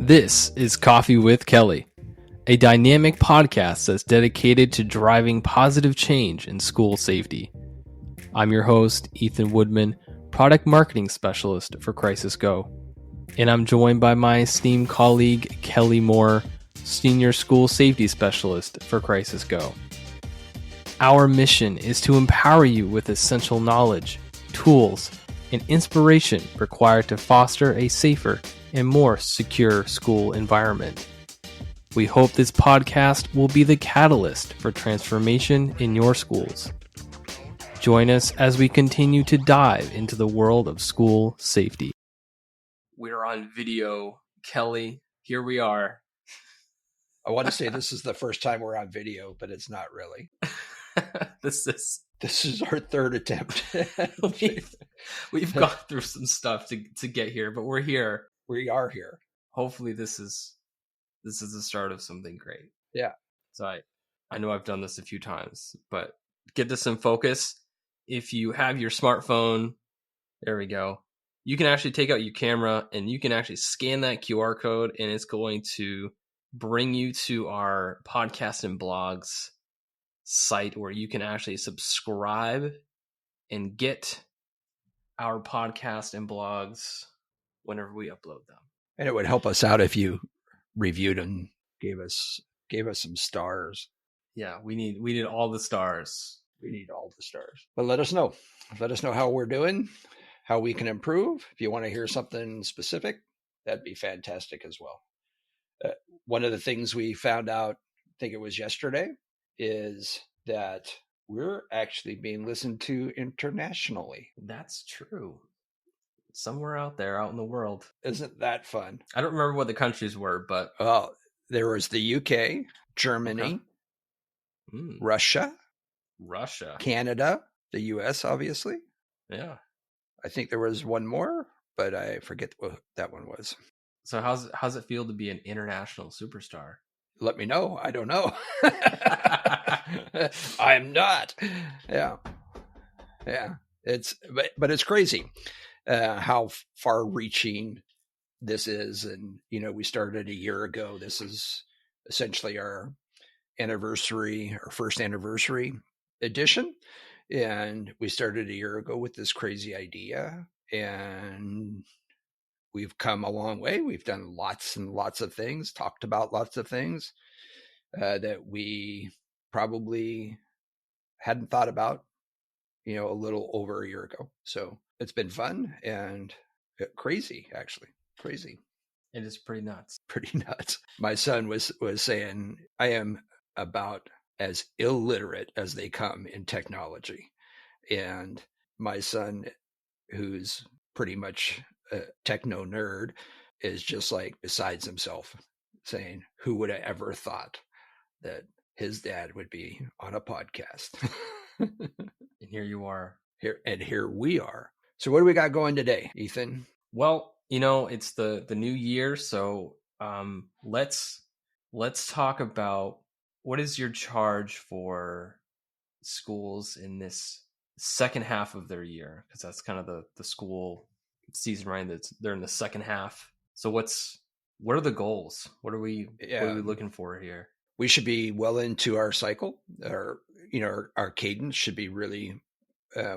This is Coffee with Kelly, a dynamic podcast that's dedicated to driving positive change in school safety. I'm your host, Ethan Woodman, Product Marketing Specialist for Crisis Go, and I'm joined by my esteemed colleague, Kelly Moore, Senior School Safety Specialist for Crisis Go. Our mission is to empower you with essential knowledge, tools, and inspiration required to foster a safer and more secure school environment. We hope this podcast will be the catalyst for transformation in your schools. Join us as we continue to dive into the world of school safety. We're on video. Kelly, here we are. I want to say this is the first time we're on video, but it's not really. This is our third attempt. We've gone through some stuff to get here, but we're here. We are here. Hopefully this is the start of something great. Yeah. So I know I've done this a few times, but get this in focus. If you have your smartphone, there we go. You can actually take out your camera and you can actually scan that QR code, and it's going to bring you to our podcast and blogs site where you can actually subscribe and get our podcast and blogs whenever we upload them. And it would help us out if you reviewed and gave us some stars. Yeah, we need all the stars. We need all the stars. But let us know. Let us know how we're doing, how we can improve. If you want to hear something specific, that'd be fantastic as well. One of the things we found out, I think it was yesterday, is that we're actually being listened to internationally. That's true. Somewhere out there, out in the world. Isn't that fun? I don't remember what the countries were, but... Well, there was the UK, Germany, Russia, Canada, the US, obviously. Yeah. I think there was one more, but I forget what that one was. So how's it feel to be an international superstar? Let me know. I don't know. I'm not. Yeah. But it's crazy how far-reaching this is. And we started a year ago. This is essentially our first anniversary edition, and we started a year ago with this crazy idea, and we've come a long way. We've done lots and lots of things, talked about lots of things that we probably hadn't thought about, a little over a year ago. So it's been fun and crazy, actually. Crazy. It is pretty nuts. Pretty nuts. My son was saying, I am about as illiterate as they come in technology. And my son, who's pretty much a techno nerd, is just like besides himself, saying, who would have ever thought that his dad would be on a podcast? And here you are. Here we are. So what do we got going today, Ethan? Well, it's the new year, so let's talk about what is your charge for schools in this second half of their year, because that's kind of the school season, right? They're in the second half. So what are the goals? What are we looking for here? We should be well into our cycle. Our cadence should be really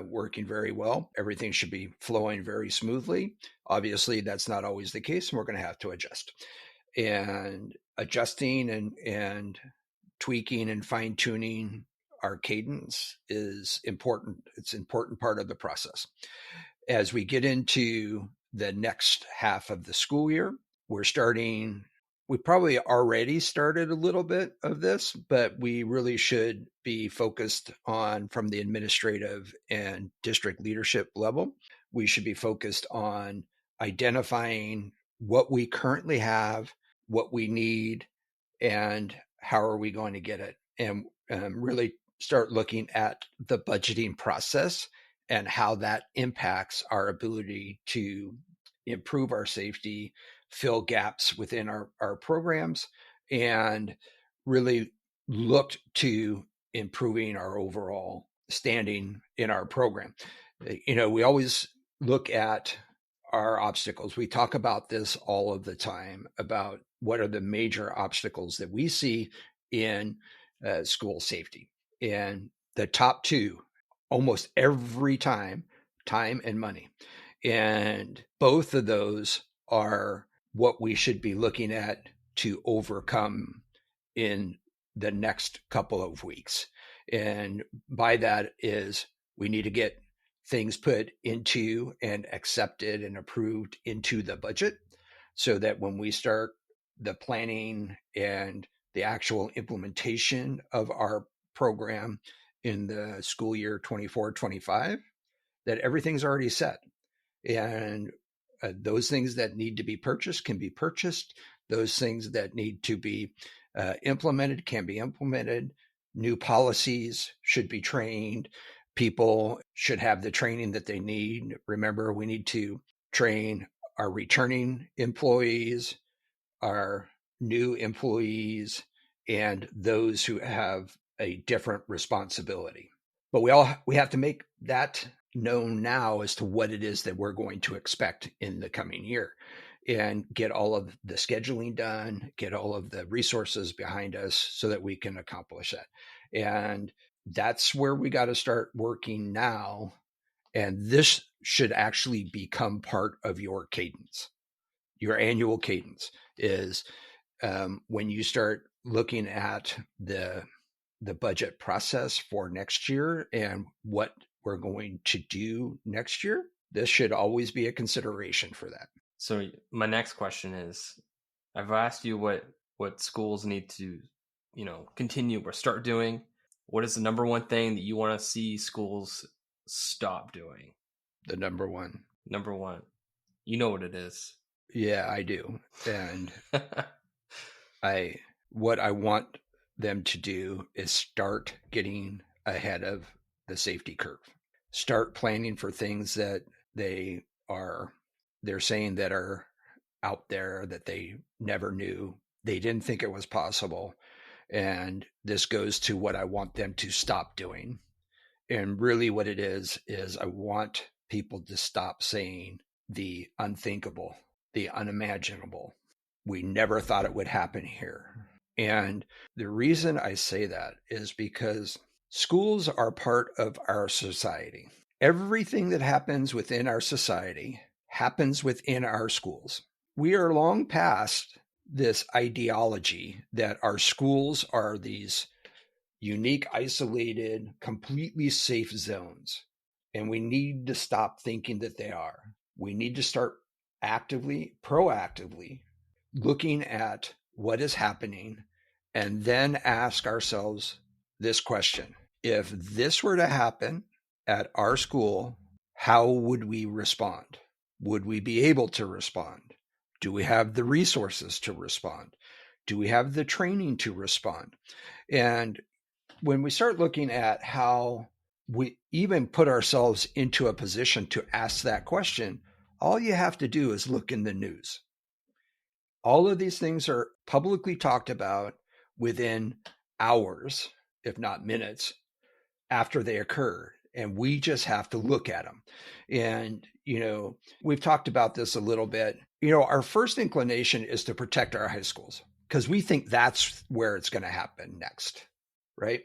working very well. Everything should be flowing very smoothly. Obviously, that's not always the case, and we're going to have to adjust. And adjusting and tweaking and fine-tuning our cadence is important. It's an important part of the process. As we get into the next half of the school year, we probably already started a little bit of this, but we really should be focused on, from the administrative and district leadership level, we should be focused on identifying what we currently have, what we need, and how are we going to get it, and really start looking at the budgeting process and how that impacts our ability to improve our safety, fill gaps within our programs, and really look to improving our overall standing in our program. We always look at our obstacles. We talk about this all of the time about what are the major obstacles that we see in school safety. And the top two, almost every time and money. And both of those are what we should be looking at to overcome in the next couple of weeks. And by that is we need to get things put into and accepted and approved into the budget so that when we start the planning and the actual implementation of our program in the school year 24-25, that everything's already set. And those things that need to be purchased can be purchased. Those things that need to be implemented can be implemented. New policies should be trained. People should have the training that they need. Remember, we need to train our returning employees, our new employees, and those who have a different responsibility. But we have to make that known now as to what it is that we're going to expect in the coming year and get all of the scheduling done, get all of the resources behind us so that we can accomplish that. And that's where we got to start working now. And this should actually become part of your cadence. Your annual cadence is when you start looking at the budget process for next year and what we're going to do next year, this should always be a consideration for that. So my next question is, I've asked you what schools need to, continue or start doing. What is the number one thing that you want to see schools stop doing? The number one. Number one. You know what it is. Yeah, I do. And what I want them to do is start getting ahead of the safety curve. Start planning for things that they're saying that are out there that they never knew. They didn't think it was possible. And this goes to what I want them to stop doing. And really what it is I want people to stop saying the unthinkable, the unimaginable. We never thought it would happen here. And the reason I say that is because schools are part of our society. Everything that happens within our society happens within our schools. We are long past this ideology that our schools are these unique, isolated, completely safe zones. And we need to stop thinking that they are. We need to start proactively looking at what is happening and then ask ourselves this question. If this were to happen at our school, how would we respond? Would we be able to respond? Do we have the resources to respond? Do we have the training to respond? And when we start looking at how we even put ourselves into a position to ask that question, all you have to do is look in the news. All of these things are publicly talked about within hours, if not minutes, after they occur. And we just have to look at them. And, we've talked about this a little bit. Our first inclination is to protect our high schools because we think that's where it's going to happen next, right?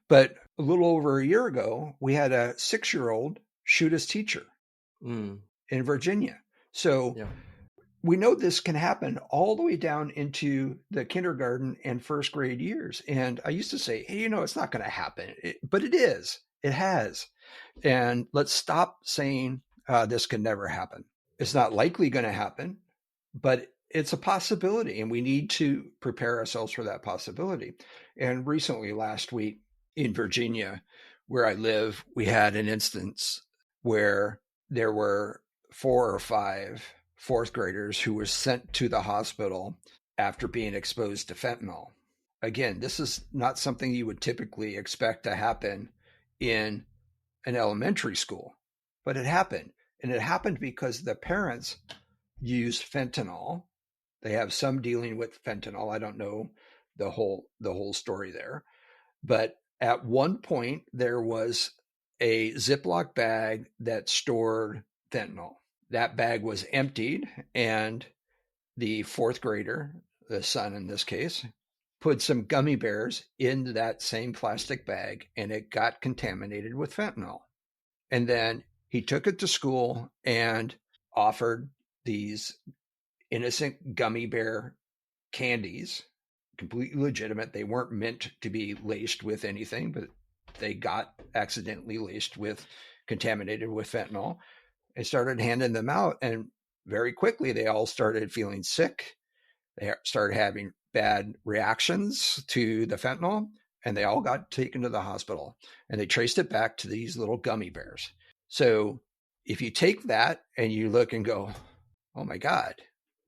But a little over a year ago, we had a 6-year-old shoot his teacher in Virginia. So we know this can happen all the way down into the kindergarten and first grade years. And I used to say, hey, it's not going to happen, but it is. It has. And let's stop saying this can never happen. It's not likely going to happen, but it's a possibility. And we need to prepare ourselves for that possibility. And recently, last week in Virginia, where I live, we had an instance where there were 4 or 5 fourth graders who were sent to the hospital after being exposed to fentanyl. Again, this is not something you would typically expect to happen in an elementary school, but it happened. And it happened because the parents used fentanyl. They have some dealing with fentanyl. I don't know the whole story there. But at one point, there was a Ziploc bag that stored fentanyl that bag was emptied, and the fourth grader, the son in this case, put some gummy bears into that same plastic bag, and it got contaminated with fentanyl. And then he took it to school and offered these innocent gummy bear candies, completely legitimate. They weren't meant to be laced with anything, but they got accidentally laced with, contaminated with fentanyl. They started handing them out, and very quickly they all started feeling sick. They started having bad reactions to the fentanyl, and they all got taken to the hospital, and they traced it back to these little gummy bears. So if you take that and you look and go, oh my God,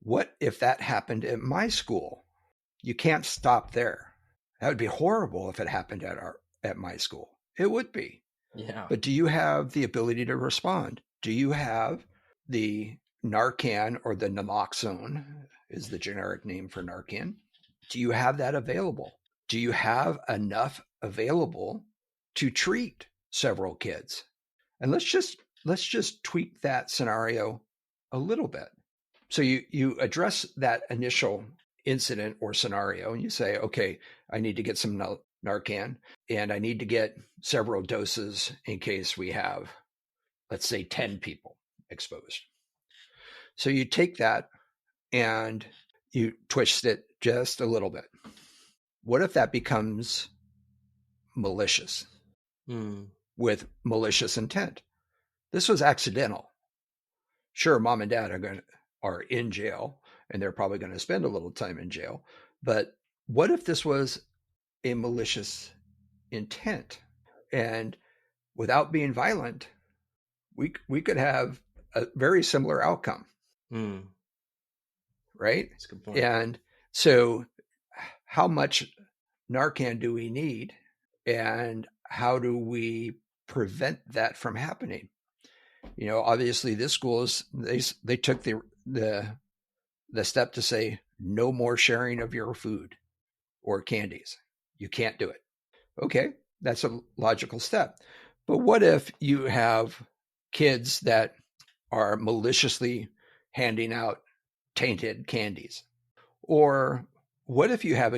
what if that happened at my school? You can't stop there. That would be horrible if it happened at my school. It would be. Yeah. But do you have the ability to respond? Do you have the Narcan, or the naloxone is the generic name for Narcan? Do you have that available? Do you have enough available to treat several kids? And let's just tweak that scenario a little bit. So you address that initial incident or scenario, and you say, okay, I need to get some Narcan, and I need to get several doses in case we have, let's say, 10 people exposed. So you take that and you twist it just a little bit. What if that becomes malicious, with malicious intent? This was accidental. Sure, mom and dad are in jail, and they're probably going to spend a little time in jail. But what if this was a malicious intent? And without being violent, we could have a very similar outcome. Right? That's a good point. And so how much Narcan do we need, and how do we prevent that from happening? Obviously this school they took the step to say no more sharing of your food or candies. You can't do it. Okay, that's a logical step. But what if you have kids that are maliciously handing out tainted candies? Or what if you have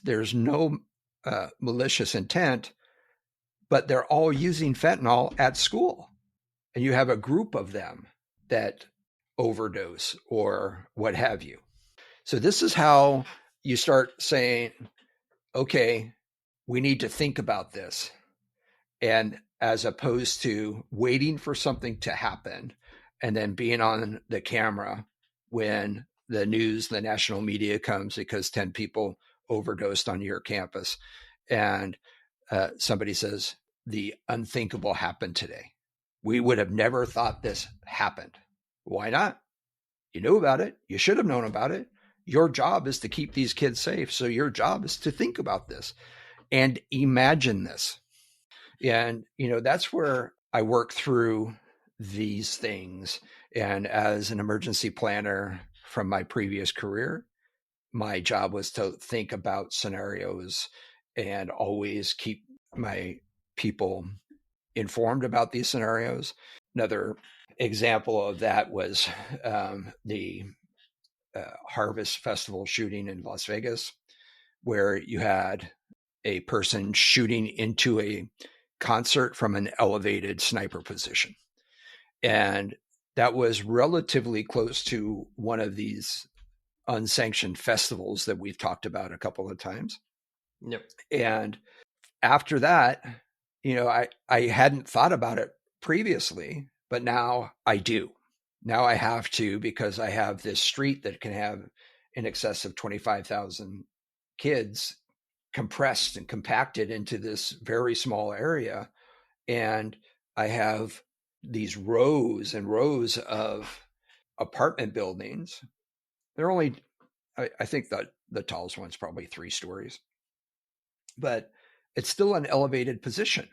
there's no malicious intent, but they're all using fentanyl at school, and you have a group of them that overdose or what have you? So this is how you start saying, okay, we need to think about this. And as opposed to waiting for something to happen and then being on the camera when the news, the national media comes because 10 people overdosed on your campus, and somebody says, the unthinkable happened today. We would have never thought this happened. Why not? You knew about it. You should have known about it. Your job is to keep these kids safe. So your job is to think about this and imagine this. And, that's where I work through these things. And as an emergency planner from my previous career, my job was to think about scenarios and always keep my people informed about these scenarios. Another example of that was the Harvest Festival shooting in Las Vegas, where you had a person shooting into a concert from an elevated sniper position. And that was relatively close to one of these unsanctioned festivals that we've talked about a couple of times. Yep. And after that, I hadn't thought about it previously, but now I do. Now I have to, because I have this street that can have in excess of 25,000 kids compressed and compacted into this very small area. And I have these rows and rows of apartment buildings. They're only, I think that the tallest one's probably 3 stories, but it's still an elevated position.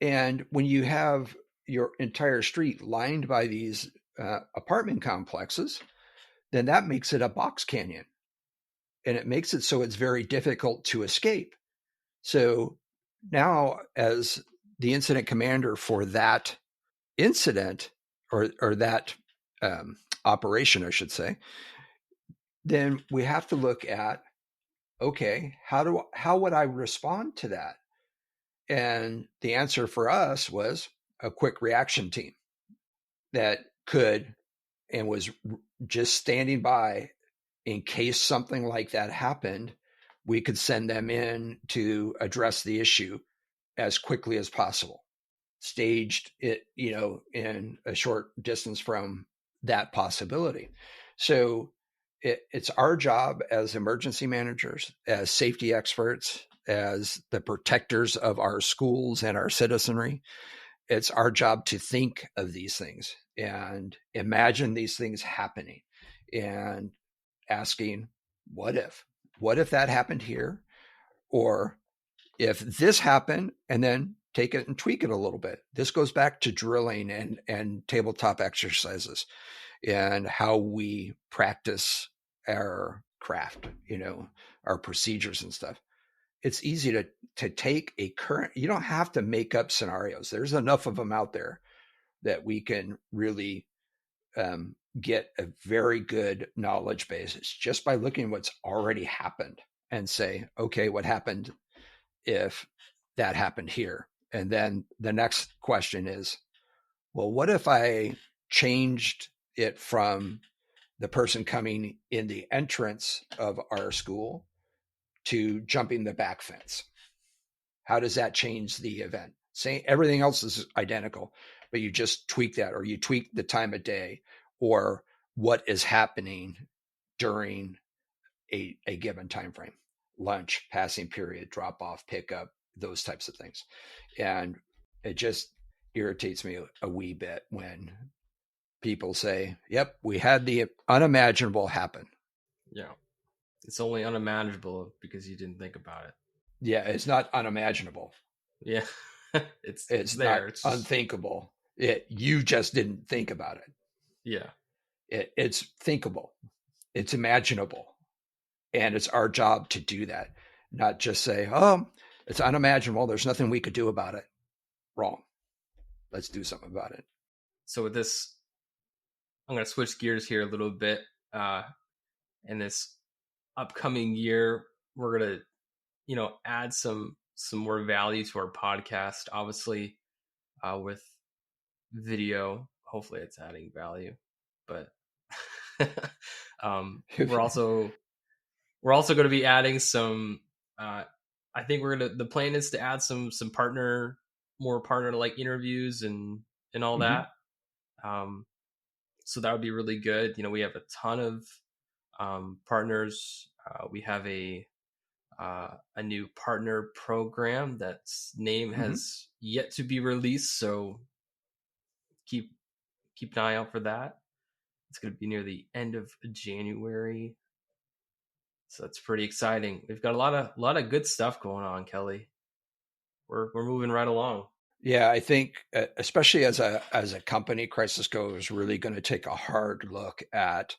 And when you have your entire street lined by these apartment complexes, then that makes it a box canyon. And it makes it so it's very difficult to escape. So now, as the incident commander for that incident, or that operation, I should say, then we have to look at, okay, how would I respond to that? And the answer for us was a quick reaction team that could and was just standing by in case something like that happened. We could send them in to address the issue as quickly as possible, staged it, in a short distance from that possibility. So it's our job as emergency managers, as safety experts, as the protectors of our schools and our citizenry. It's our job to think of these things and imagine these things happening and asking, what if? What if that happened here? Or if this happened, and then take it and tweak it a little bit. This goes back to drilling and tabletop exercises and how we practice our craft, our procedures and stuff. It's easy to take a current, you don't have to make up scenarios. There's enough of them out there that we can really get a very good knowledge basis just by looking at what's already happened and say, okay, what happened if that happened here? And then the next question is, well, what if I changed it from the person coming in the entrance of our school to jumping the back fence? How does that change the event? Saying everything else is identical, but you just tweak that, or you tweak the time of day, or what is happening during a given time frame, lunch, passing period, drop off, pickup, those types of things. And it just irritates me a wee bit when people say, yep, we had the unimaginable happen. Yeah. It's only unimaginable because you didn't think about it. Yeah, it's not unimaginable. Yeah. it's It's there. not It's just, unthinkable. You just didn't think about it. yeah. It's thinkable. It's imaginable. And it's our job to do that, not just say, oh, it's unimaginable. There's nothing we could do about it. Wrong. Let's do something about it. So with this, I'm going to switch gears here a little bit. In this upcoming year, we're going to, add some more value to our podcast. Obviously, with video, hopefully it's adding value, but we're also going to be adding some. I think the plan is to add some more partner like interviews and all Mm-hmm. that. So that would be really good. We have a ton of partners. We have a new partner program that's name Mm-hmm. has yet to be released. So keep an eye out for that. It's going to be near the end of January. So that's pretty exciting. We've got a lot of good stuff going on, Kelly. We're moving right along. Yeah, I think especially as a company, Crisis Go is really going to take a hard look at,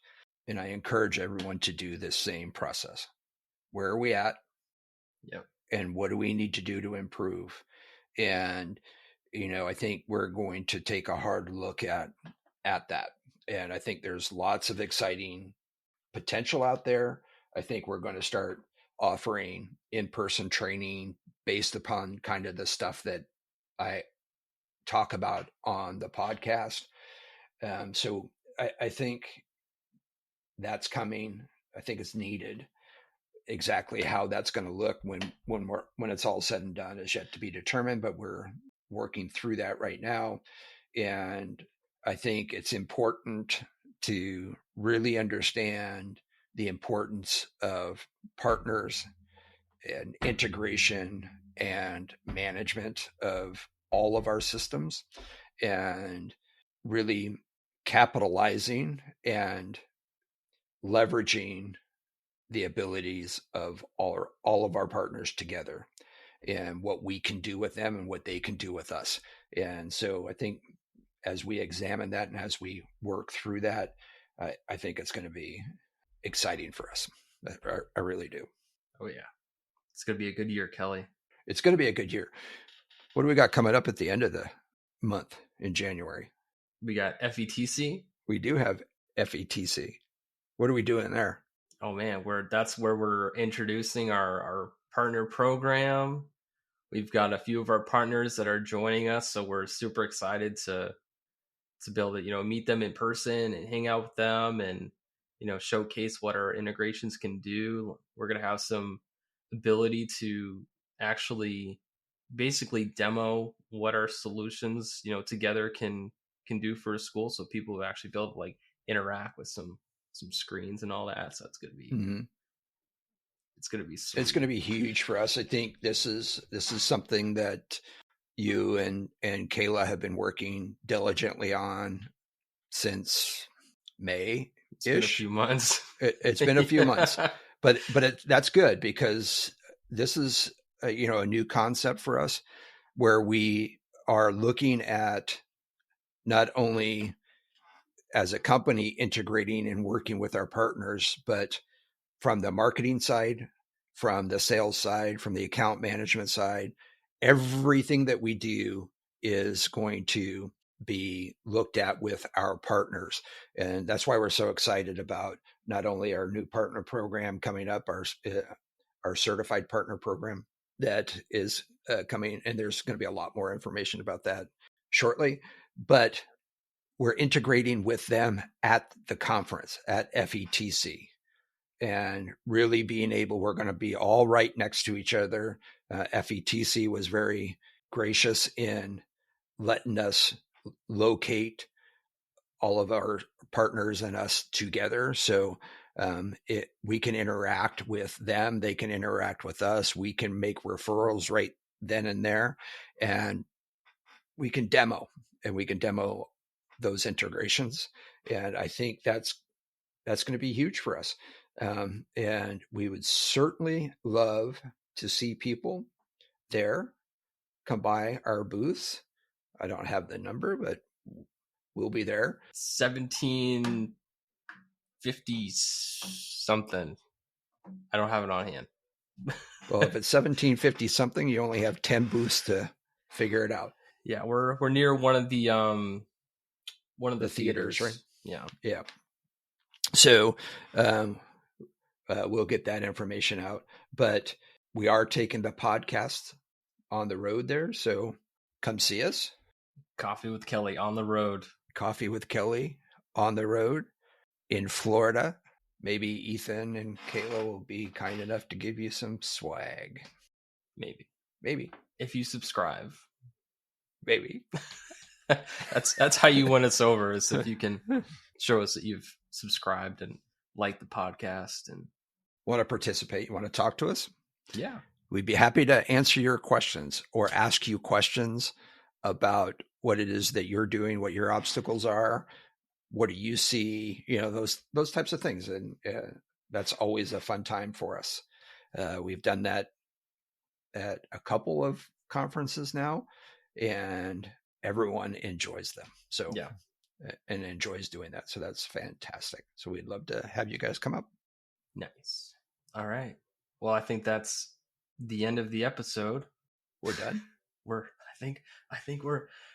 and I encourage everyone to do this same process. Where are we at? Yep. And what do we need to do to improve? And I think we're going to take a hard look at that. And I think there's lots of exciting potential out there. I think we're going to start offering in-person training based upon kind of the stuff that I talk about on the podcast. So I think that's coming. I think it's needed. Exactly how that's going to look when it's all said and done is yet to be determined, but we're working through that right now. And I think it's important to really understand the importance of partners and integration and management of all of our systems, and really capitalizing and leveraging the abilities of all of our partners together and what we can do with them and what they can do with us. And so I think as we examine that and as we work through that, I think it's going to be exciting for us. I really do. Oh yeah, it's going to be a good year, Kelly. It's going to be a good year. What do we got coming up at the end of the month in January? We got FETC. We do have FETC. What are we doing there? Oh man, that's where we're introducing our partner program. We've got a few of our partners that are joining us, so we're super excited to be able to meet them in person and hang out with them and showcase what our integrations can do. We're going to have some ability to actually basically demo what our solutions together can do for a school, so people will actually be able to like interact with some screens and all that. So it's going to be it's going to be sweet. It's going to be huge for us. I think this is something that you and Kayla have been working diligently on since May. It's been a few months. It's been a few months, but that's good, because this is a new concept for us, where we are looking at not only as a company integrating and working with our partners, but from the marketing side, from the sales side, from the account management side. Everything that we do is going to be looked at with our partners. And that's why we're so excited about not only our new partner program coming up, our certified partner program that is coming, and there's going to be a lot more information about that shortly, but we're integrating with them at the conference at FETC. And really being able, we're going to be all right next to each other. FETC was very gracious in letting us locate all of our partners and us together. So we can interact with them. They can interact with us. We can make referrals right then and there. And we can demo those integrations. And I think that's going to be huge for us. And we would certainly love to see people there come by our booths. I don't have the number, but we'll be there. 1750 something. I don't have it on hand. Well, if it's 1750 something, you only have 10 booths to figure it out. Yeah, we're near one of the theaters, right? Yeah. So we'll get that information out, but we are taking the podcast on the road there. So come see us. Coffee with Kelly on the road. Coffee with Kelly on the road in Florida. Maybe Ethan and Kayla will be kind enough to give you some swag. Maybe. If you subscribe. Maybe. That's how you win us over, is if you can show us that you've subscribed and liked the podcast and want to participate. You want to talk to us? Yeah. We'd be happy to answer your questions or ask you questions about what it is that you're doing, what your obstacles are, what do you see, those types of things. And that's always a fun time for us. We've done that at a couple of conferences now, and everyone enjoys them. So, yeah, and enjoys doing that. So that's fantastic. So we'd love to have you guys come up. Nice. All right. Well, I think that's the end of the episode. We're done.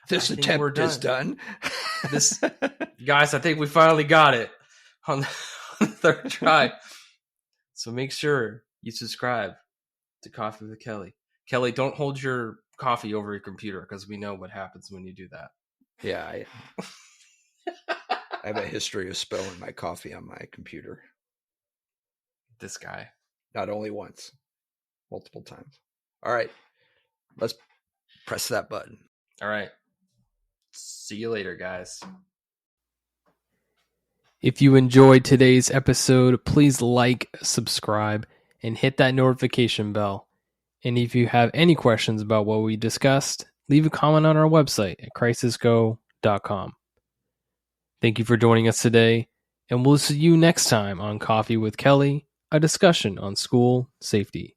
This attempt is done. Guys, I think we finally got it on the third try. So make sure you subscribe to Coffee with Kelly. Kelly, don't hold your coffee over your computer, because we know what happens when you do that. Yeah, I have a history of spilling my coffee on my computer. This guy. Not only once, multiple times. All right, let's press that button. All right. See you later, guys. If you enjoyed today's episode, please like, subscribe, and hit that notification bell. And if you have any questions about what we discussed, leave a comment on our website at crisisgo.com. Thank you for joining us today, and we'll see you next time on Coffee with Kelly, a discussion on school safety.